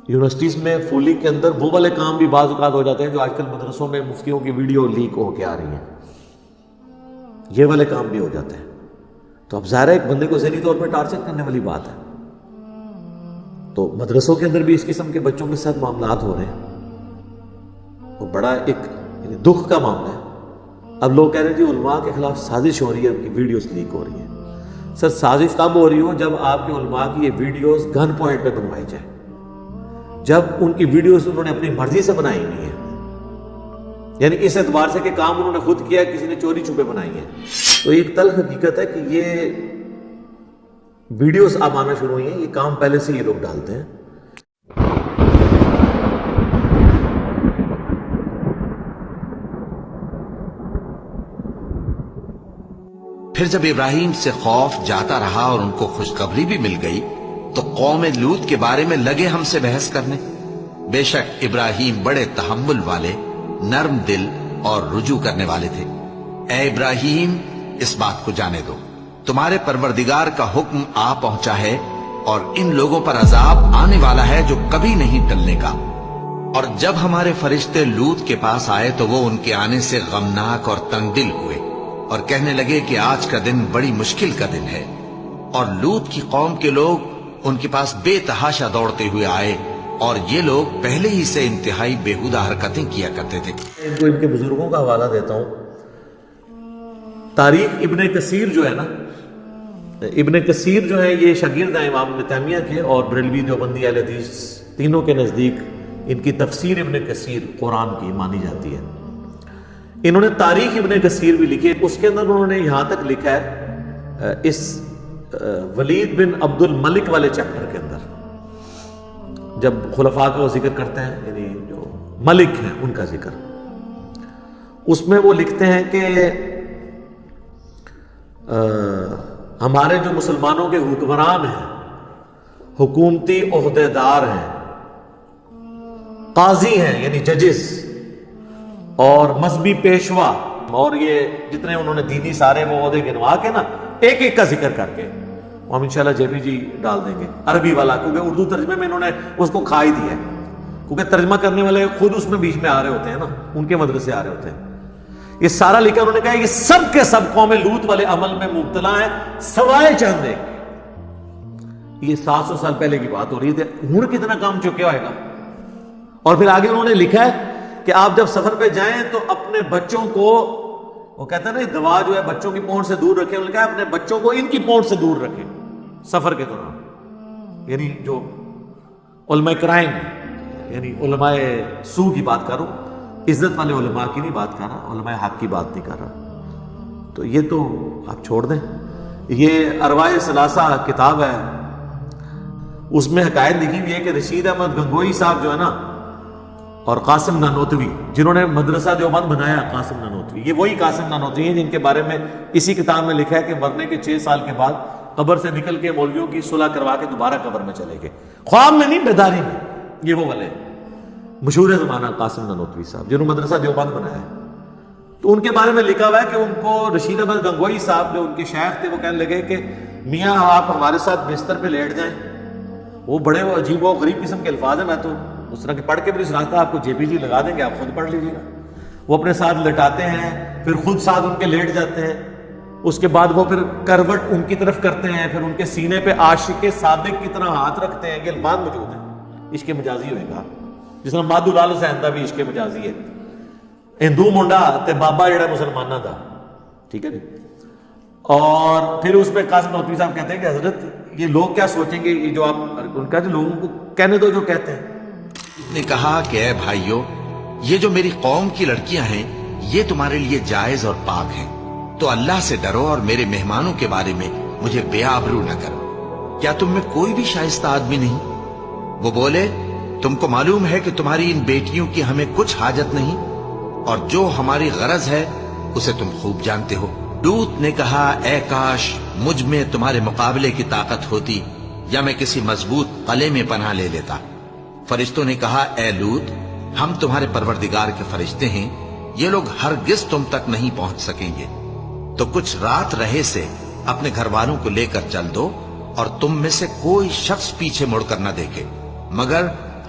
Universities میں فولی کے اندر وہ والے کام بھی بعض اوقات ہو جاتے ہیں جو آج کل مدرسوں میں مفتیوں کی ویڈیو لیک ہو کے آ رہی ہیں، یہ والے کام بھی ہو جاتے ہیں۔ تو اب ظاہر ہے ایک بندے کو ذہنی طور پہ ٹارچر کرنے والی بات ہے۔ تو مدرسوں کے اندر بھی اس قسم کے بچوں کے ساتھ معاملات ہو رہے ہیں، وہ بڑا ایک دکھ کا معاملہ ہے۔ اب لوگ کہہ رہے ہیں جی علماء کے خلاف سازش ہو رہی ہے، ان کی ویڈیوز لیک ہو رہی ہیں۔ سر سازش تب ہو رہی ہو جب آپ کے علماء کی یہ ویڈیوز گن پوائنٹ پہ بنوائی جائے، جب ان کی ویڈیوز انہوں نے اپنی مرضی سے بنائی نہیں ہے، یعنی اس اعتبار سے کہ کام انہوں نے خود کیا، کسی نے چوری چھپے بنائی ہے۔ تو ایک تلخ حقیقت ہے کہ یہ ویڈیوز اب آنا شروع ہوئی ہیں، یہ کام پہلے سے یہ لوگ ڈالتے ہیں۔ پھر جب ابراہیم سے خوف جاتا رہا اور ان کو خوشخبری بھی مل گئی تو قوم لوط کے بارے میں لگے ہم سے بحث کرنے۔ بے شک ابراہیم بڑے تحمل والے، نرم دل اور رجوع کرنے والے تھے۔ اے ابراہیم، اس بات کو جانے دو، تمہارے پروردگار کا حکم آ پہنچا ہے اور ان لوگوں پر عذاب آنے والا ہے جو کبھی نہیں ٹلنے کا۔ اور جب ہمارے فرشتے لوط کے پاس آئے تو وہ ان کے آنے سے غمناک اور تنگ دل ہوئے اور کہنے لگے کہ آج کا دن بڑی مشکل کا دن ہے۔ اور لوط کی قوم کے لوگ ان کے پاس بے تحاشا دوڑتے ہوئے آئے اور یہ لوگ پہلے ہی سے انتہائی بیہودہ حرکتیں کیا کرتے تھے۔ ان کو ان کے بزرگوں کا حوالہ دیتا ہوں۔ تاریخ ابن کثیر جو ہے نا، ابن کثیر جو ہے یہ شاگرد ہیں امام ابن تیمیہ کے، اور بریلوی دیوبندی اہل حدیث تینوں کے نزدیک ان کی تفسیر ابن کثیر قرآن کی مانی جاتی ہے۔ انہوں نے تاریخ ابن کثیر بھی لکھی ہے، اس کے اندر انہوں نے یہاں تک لکھا ہے اس ولید بن عبد الملک والے چیپٹر کے اندر، جب خلفاء کا وہ ذکر کرتے ہیں، یعنی جو ملک ہیں ان کا ذکر، اس میں وہ لکھتے ہیں کہ ہمارے جو مسلمانوں کے حکمران ہیں، حکومتی عہدیدار ہیں، قاضی ہیں یعنی ججز، اور مذہبی پیشوا، اور یہ جتنے انہوں نے دینی سارے وہ عہدے گنوا کے نا ایک ایک کا ذکر کر کے، ہم انشاءاللہ جے پی جی ڈال دیں گے عربی والا، کیونکہ اردو ترجمے میں انہوں نے اس کو کھا ہی دیا ہے، کیونکہ ترجمہ کرنے والے خود اس میں بیچ میں آ رہے ہوتے ہیں نا، ان کے مدرسے آ رہے ہوتے ہیں۔ یہ سارا لکھا، انہوں نے کہا یہ سب کے سب قوم لوط والے عمل میں مبتلا ہیں سوائے چند ایک۔ یہ 700 سال پہلے کی بات ہو رہی ہے، ہن کتنا کام چکے ہوئے گا۔ اور پھر آگے انہوں نے لکھا ہے کہ آپ جب سفر پہ جائیں تو اپنے بچوں کو، وہ کہتا ہے نا دوا جو ہے بچوں کی پہنچ سے دور رکھیں، انہوں نے کہا اپنے بچوں کو ان کی پہنچ سے دور رکھیں سفر کے دوران، یعنی جو علماء کرائم یعنی علماء سو کی بات کروں، عزت والے علماء کی نہیں بات کر رہا، علماء حق کی بات نہیں کر رہا۔ تو یہ تو آپ چھوڑ دیں۔ یہ ارواح ثلاثہ کتاب ہے، اس میں حکایت لکھی ہوئی ہے کہ رشید احمد گنگوئی صاحب جو ہے نا، اور قاسم نانوتوی جنہوں نے مدرسہ دیوبند بنایا، قاسم نانوتوی، یہ وہی قاسم نانوتوی ہیں جن کے بارے میں اسی کتاب میں لکھا ہے کہ مرنے کے 6 سال کے بعد قبر سے نکل کے مولویوں کی صلح کروا کے دوبارہ قبر میں چلے گئے، خواب میں نہیں بیداری میں۔ یہ وہ والے مشہور زمانہ قاسم نانوتوی صاحب جنہوں نے مدرسہ دیوبند بنایا ہے، تو ان کے بارے میں لکھا ہوا ہے کہ ان کو رشید احمد گنگوئی صاحب جو ان کے شیخ تھے، وہ کہنے لگے کہ میاں آپ ہمارے ساتھ بستر پہ لیٹ جائیں۔ وہ بڑے وہ عجیب و غریب قسم کے الفاظ ہیں، میں تو اس طرح کے پڑھ کے بھی نہیں سناتا، آپ کو جے پی جی لگا دیں گے، آپ خود پڑھ لیجیے گا۔ وہ اپنے ساتھ لٹاتے ہیں، پھر خود ساتھ ان کے لیٹ جاتے ہیں، اس کے بعد وہ پھر کروٹ ان کی طرف کرتے ہیں، پھر ان کے سینے پہ عاشق صادق کی طرح ہاتھ رکھتے ہیں۔ یہ الفاظ موجود ہیں، عشق مجازی ہوئے گا، جس طرح مادو لال حسین دا بھی عشق مجازی ہے، ہندو منڈا تے بابا جڑا مسلمانہ دا، ٹھیک ہے جی۔ اور پھر اس میں قاسم نانوتوی صاحب کہتے ہیں کہ حضرت یہ لوگ کیا سوچیں گے، یہ جو آپ ان کا جو لوگوں کو کہنے دو جو کہتے ہیں۔ نے کہا کہ اے بھائیو، یہ جو میری قوم کی لڑکیاں ہیں یہ تمہارے لیے جائز اور پاک ہیں، تو اللہ سے ڈرو اور میرے مہمانوں کے بارے میں مجھے بے آبرو نہ کرو۔ کیا تم میں کوئی بھی شائستہ آدمی نہیں؟ وہ بولے تم کو معلوم ہے کہ تمہاری ان بیٹیوں کی ہمیں کچھ حاجت نہیں، اور جو ہماری غرض ہے اسے تم خوب جانتے ہو۔ لوط نے کہا اے کاش مجھ میں تمہارے مقابلے کی طاقت ہوتی، یا میں کسی مضبوط قلعے میں پناہ لے لیتا۔ فرشتوں نے کہا اے لوط، ہم تمہارے پروردگار کے فرشتے ہیں، یہ لوگ ہرگز تم تک نہیں پہنچ سکیں گے، تو کچھ رات رہے سے اپنے گھر والوں کو لے کر چل دو، اور تم میں سے کوئی شخص پیچھے مڑ کر نہ دیکھے، مگر